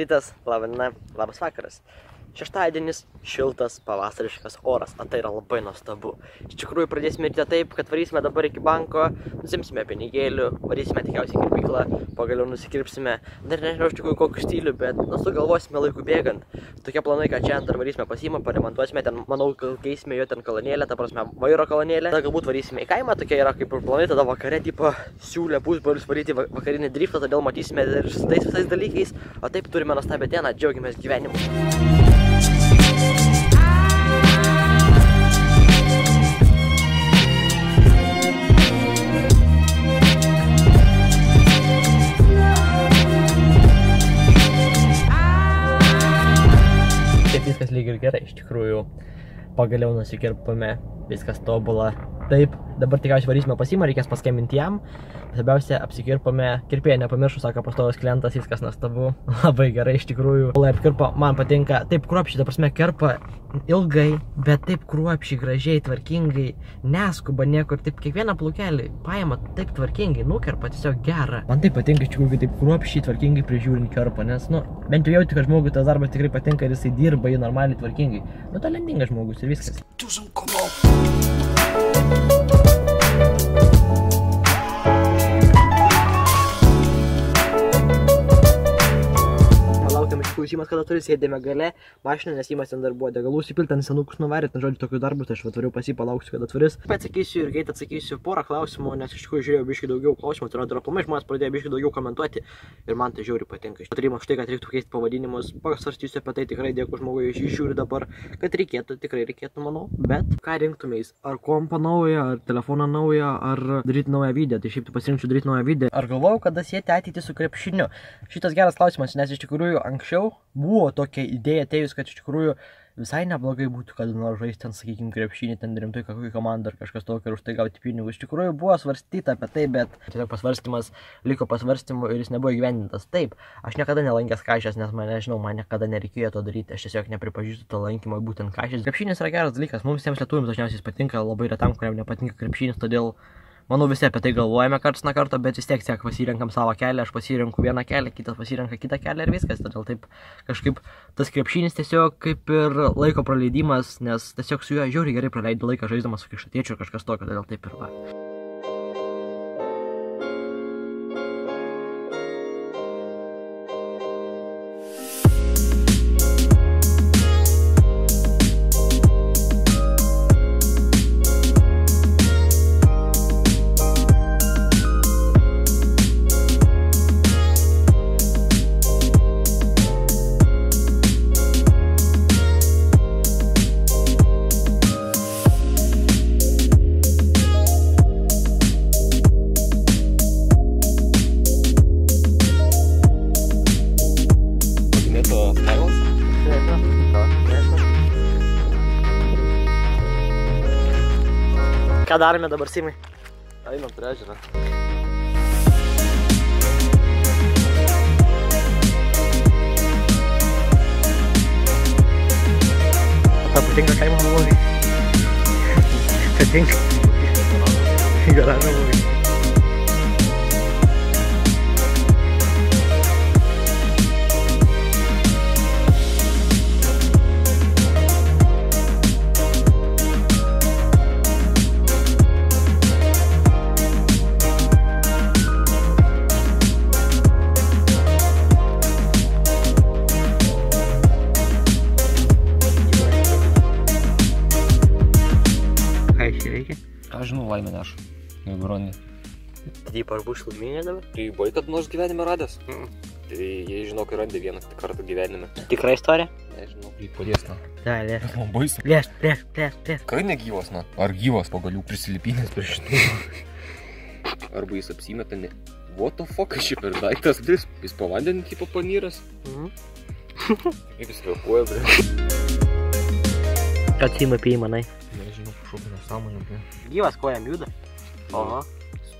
rytas, labas vakaras. Šeštadienis, šiltas, pavasariškas oras, o tai yra labai nuostabu. Iš tikrųjų pradėsime rytą taip, kad varysime dabar iki banko, nusimsime pinigėlių, varysime tikriausiai į kirpyklą, pagaliau nusikirpsime. Dar nežinau iš tikrųjų kokiu stiliu, bet sugalvosime laiku bėgant. Tokie planai, kad čia dar varysime pas įmą, paremontuosime ten, manau, keisime jo ten kolonėlę, ta prasme vairo kolonėlę. Tada galbūt varysime į kaimą, tokie yra kaip ir planai, tada vakare tipo siūlė pusbrolius varyti vakarinį driftą, todėl matysime ir su tais visais dalykais. O taip turime nuostabią dieną, džiaugiamės gyvenimu. Viskas lyg ir gerai, iš tikrųjų pagaliau nusikirpame, viskas tobula. Taip, dabar tikriausiai varysime pas įmą, reikės paskambinti jam. Svarbiausia, apsikirpame, kirpėja nepamiršau, sako pastovus klientas, viskas nuostabu, labai gerai iš tikrųjų. Apkirpo, man patinka, taip kruopščiai, ta prasme, kirpa ilgai, bet taip kruopščiai, gražiai, tvarkingai, neskuba niekur, taip kiekvieną plaukelį paima taip tvarkingai, nukerpa tiesiog gerą. Man taip patinka iš tikrųjų, taip kruopščiai, tvarkingai prižiūrint kirpą, nes, bent jau jauti, kad žmogui tas darbas tikrai patinka ir jisai dirba jį normaliai tvarkingai. Talentingas žmogus ir viskas. Klausimas, kada turi sėdėme gale mašiną, nes įmas ten dar buvo degalų įsipilti, ten senukus nuvarė, ten žodžiu tokius darbus, tai aš atvariau pas jį, palauksiu, kada atvaris. Atsakysiu ir greit atsakysiu porą klausimų, nes iš tikrųjų žiūrėjau biškai daugiau klausimų, tai yra aplamai žmonės pradėjo biškai daugiau komentuoti ir man tai žiauriai patinka. Patarimas štai, kad reiktų keisti pavadinimus, pasvarstysiu apie tai, tikrai dėkui žmogui, iš žiūri dabar, kad reikėtų, tikrai reikėtų, manau, bet ką rinktumeis, ar kompą naują, ar telefoną naują, ar daryti naują video, tai šiaip pasirinkčiau daryti naują video. Ar galvojau, kada sieti ateitį su krepšiniu? Šitas geras klausimas, nes iš tikrųjų anksčiau buvo tokia idėja atėjus, kad iš tikrųjų visai neblogai būtų, kad nors žaisti ten, sakykime, krepšinį, ten rimtai kokį komandą ar kažkas tokio ir už tai gauti pinigus. Iš tikrųjų buvo svarstyta apie tai, bet tiesiog pasvarstymas liko pasvarstymu ir jis nebuvo įgyvendintas. Taip, aš niekada nelankęs Kašės, nes man niekada nereikėjo to daryti, aš tiesiog nepripažįstu to lankymą būtent Kašės. Krepšinis yra geras dalykas, mums visiems lietuviams dažniausiai patinka, labai retam, kuriam nepatinka krepšinis, todėl manau visi apie tai galvojame karts nuo karto, bet vis tiek pasirenkam savo kelią, aš pasirenku vieną kelią, kitas pasirenka kitą kelią ir viskas. Todėl taip kažkaip tas krepšinis tiesiog kaip ir laiko praleidimas, nes tiesiog su juo žiauriai gerai praleidai laiką žaisdamas su kišatėčiu ir kažkas tokio, todėl taip ir va. Ką darome dabar, Simai? Einam prie ežerą. Tau patinka kaimo vlogai? Patinka? Garažo vlogai. Aš žinau, laimę nešu, jeigu randi. Tai ar bus laiminė dabar? Tai buvai kad nors gyvenime radęs? Tai jei žinau, kai randi vieną kartą gyvenime. Tikra istorija? Nežinau, kaip padės na. Da, lėš. Man baisu. Lėš. Kai negyvas, na? Ar gyvas pagalių prisilipinės prie šitų? Arba jis apsimeta, ne. What the fuck, aš čia per daiktas, jis po vandenį tipo panyras. Kaip jis kvėpuoja, Kad Simai apie jį manai? Nežinau, kažkokia nesąmonė. Gyvas kojam juda? Oho.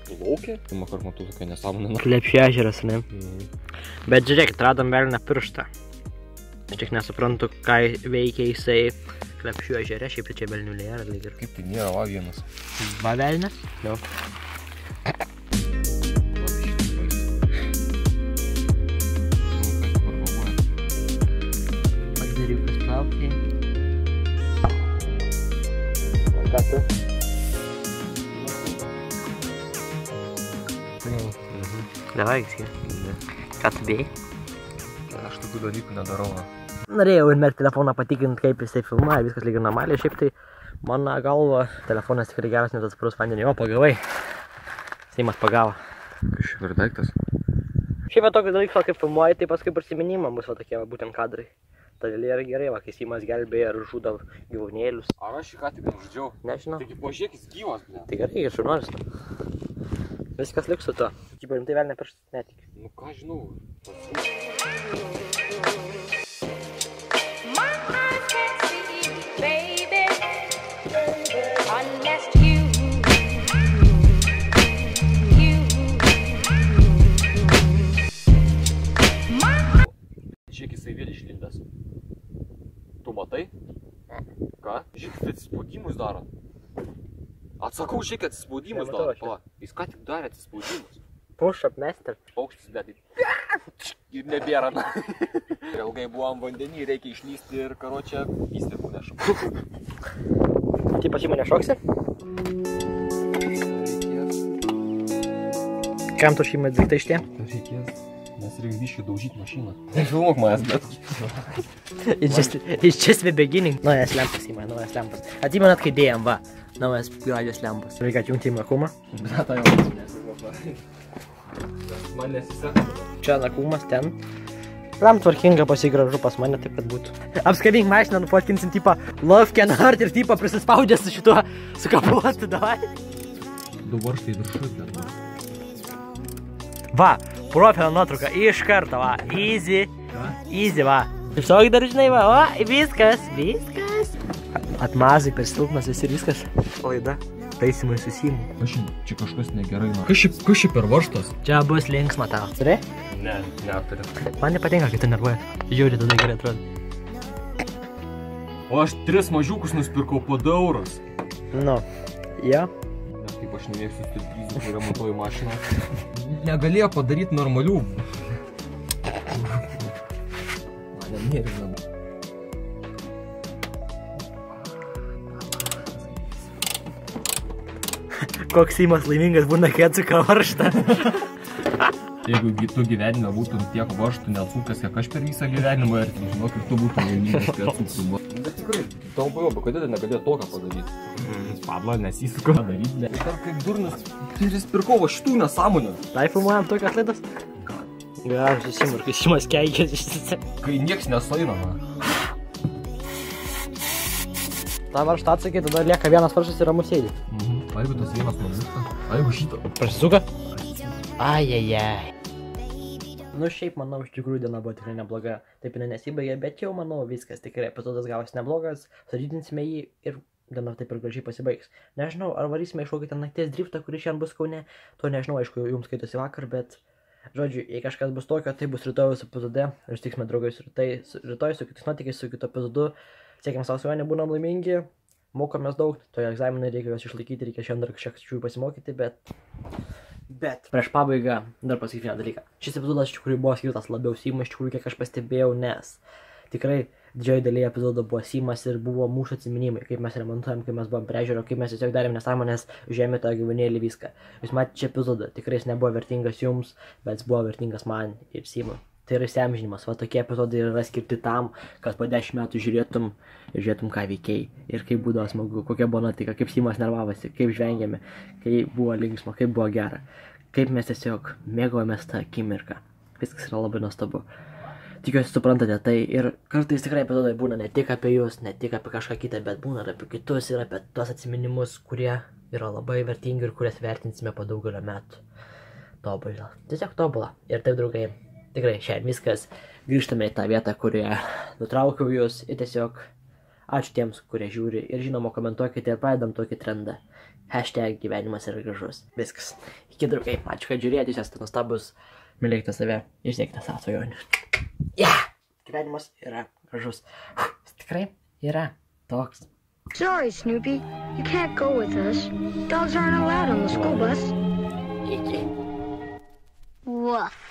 Plaukia? Pirmą kartą matau tokia nesąmonė. Klepšio ežeras, ne? Bet žiūrėkit, radom velną pirštą. Aš tik nesuprantu, ką veikia jisai Klepšio ežere, šiaip čia velniulė yra lyg ir. Kaip tai nėra va vienas? Va velnas? Jau. Okay. Ką tu? Davai, ką tu bėjai? Aš tokių dalykų nedarau. Norėjau ir mer telefoną patikinti, kaip jisai filmuoja, viskas lyg ir normaliai, šiaip tai mano galva, telefonas tikrai geras, net atsparus vandenį. O, pagavai. Seimas pagavo. Kažkaip ir daiktas. Šiaip tokį dalyką, kaip filmuoji, tai paskui prisiminimą bus va tokie būtent kadrai. Todėl yra gerai, va, kai Seimas gelbėja ir žudo gyvūnėlius. Ar aš jį ką tik nužudžiau? Nežinau. Taigi pažiūrėk, jis gyvas, ble. Tai gerai, ir šaunuolis. Viskas liks su to. Kaip rimtai vėl nepirštas netikiu. Nu ką žinau. Žiūrėk, jisai vėl išlindęs. Tu matai? Ką? Žiūrėk, kad atsispaudimus daro. Atsakau, žiūrėk, kad atsispaudimus daro. Pa, jis ką tik darė atsispaudimus. Push-up master. Paukštis, bet ir nebėra. Ir ilgai buvom vandenį, reikia išlysti ir, karočią, įstikų nešam. Tai pas įmonę šoksi? Reikės. Kam tu šeimai daiktai šitie? Reikės. Nes reikia biškai daužyti mašiną. Nefilmuok manęs, bet... It's just the beginning. Naujas lempas įmonė, naujas lempas. Atimenat, kai dėjom, va. Naujas gražias lempas. Reikia atjungti į makumą. Bet tai jau nesifilmuok. Man nesiseka. Čia nakumas ten. Lam tvarkinga pasigražu pas mane, taip kad būtų. Apskabink mašiną, nufotkinsim tipą love can hurt ir tipą prisispaudė su šituo sukapuotu, davai. Du varštai viršus dar. Va, profilio nuotrauka iš karto, va. Easy. Easy, va. Tiesiog dar žinai, va. O, viskas. Atmazai per silpnas visi ir viskas. Laida. Taisimai susimu. Čia kažkas negerai. Kas čia per varžtas? Čia bus linksma tau. Turi? Ne, neturiu. Man nepatinka, kai tu nervuoji. Žiūri, tada gerai atrodo. O aš 3 mažiukus nusipirkau po 2 eurus. Nu, jo. Ne, kaip aš nemėgsiu sturprizų, kai remontuoju mašiną. Negalėjo padaryti normalių. Mane nervina. Koks Seimas laimingas būna, kai atsuka varžtą. Jeigu tu gyvenime būtum tiek varžtų neatsukęs, kiek aš per visą gyvenimą, ir žinok, ir tu būtum laimingas, kai atsuktum. Bet tikrai, tau pajoba, kodėl negalėjo toką padaryti? Padla, nesisuko padaryti. Ir ten kaip durnas, ir jis pirko va šitų nesąmonę. Tai filmuojam tokias laidas? Gražus Seimas, kai Seimas keikės išsise. Kai nieks nesueina, man. Ta varžtą atsakė, tada lieka vienas varžas ir ramus sėdi. A jeigu tas vienas nulūsta? A jeigu šitą? Prasisuka? Ajajaj. Nu šiaip, manau, iš tikrųjų diena buvo tikrai nebloga. Taip jinai nesibaigė, bet jau, manau, viskas tikrai. Epizodas gavosi neblogas, sudėtinsime jį ir diena taip ir gražiai pasibaigs. Nežinau, ar varysime iš kokį ten nakties driftą, kuris šiandien bus Kaune. To nežinau, aišku, jums skaitosi vakar, bet... Žodžiu, jei kažkas bus tokio, tai bus rytojus epizode. Ir sutiksime draugais rytoj su kitais nuotykiais, su kitu epizodu. Siekiam savo svajonę, būnam laimingi. Mokomės daug, toje egzaminai reikia juos išlaikyti, reikia šiandien dar kažkiek šių pasimokyti, bet prieš pabaigą dar pasakyti vieną dalyką. Šis epizodas iš tikrųjų buvo skirtas labiau Seimui, iš tikrųjų, kiek aš pastebėjau, nes tikrai didžioji dalyje epizodo buvo Seimas ir buvo mūsų atsiminimai, kaip mes remontuojam, kaip mes buvom priežiūro, kaip mes tiesiog darėm nesąmonės, žemė tą gyvūnėlį viską. Jūs matėte šį epizodą, tikrai jis nebuvo vertingas jums, bet jis buvo vertingas man ir Seimui. Tai yra įsiamžinimas, va tokie epizodai yra skirti tam, kad po 10 metų žiūrėtum ir žiūrėtum, ką veikiai. Ir kaip būdavo smagu, kokia buvo nuotaika, kaip Seimas nervavosi, kaip žvengėme, kaip buvo linksma, kaip buvo gera. Kaip mes tiesiog mėgavomės tą akimirką. Viskas yra labai nuostabu. Tikiuosi suprantate tai ir kartais tikrai epizodai būna ne tik apie jūs, ne tik apie kažką kitą, bet būna ir apie kitus ir apie tuos atsiminimus, kurie yra labai vertingi ir kurias vertinsime po daugelio metų. Tobulą. Tiesiog tobulą. Ir taip, draugai. Tikrai, šiandien viskas. Grįžtame į tą vietą, kurioje nutraukiau jūs. Ir tiesiog ačiū tiems, kurie žiūri. Ir žinoma, komentuokite ir pradedam tokį trendą. Hashtag gyvenimas yra gražus. Viskas. Iki, draugai. Ačiū, kad žiūrėjote. Jūs esate nuostabus. Mylėkite save. Ir siekite savo svajonių. Gyvenimas yra gražus. Tikrai yra toks. Sorry, Snoopy. You can't go with us. Dogs aren't allowed on the school bus. Iki. Woof.